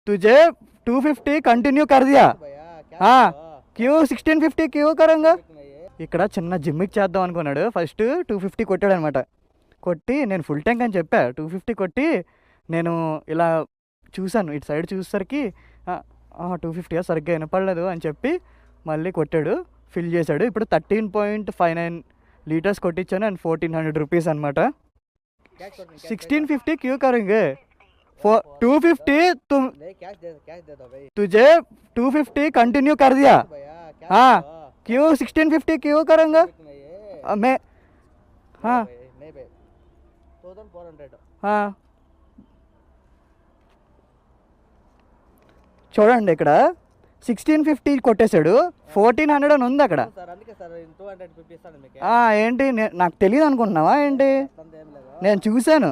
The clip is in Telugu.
तुझे 250 कंटिन्यू कर दिया हाँ क्यों 1650 क्यों करूँगा ఇక్కడ చిన్న జిమ్మిక్ చేద్దాం అనుకున్నాడు. ఫస్ట్ 250 కొట్టాడు అనమాట. కొట్టి నేను ఫుల్ ట్యాంక్ అని చెప్పా. 250 కొట్టి నేను ఇలా చూశాను, ఇటు సైడ్ చూసేసరికి 250 సరిగ్గా వినపడలేదు అని చెప్పి మళ్ళీ కొట్టాడు, ఫిల్ చేశాడు. ఇప్పుడు 13.59 లీటర్స్ కొట్టించాను అండ్ 1400 రూపీస్ అనమాట. 1650 क्यों करेंगे 250 तुम तुझे 250 कंटिन्यू कर दिया हाँ क्यों 1650 क्यों करूँगा मैं हाँ हाँ చూడండి ఇక్కడ 1650 కొట్టేశాడు, 1400 అని ఉంది అక్కడ. ఏంటి నాకు తెలియదు అనుకుంటున్నావా ఏంటి? నేను చూశాను.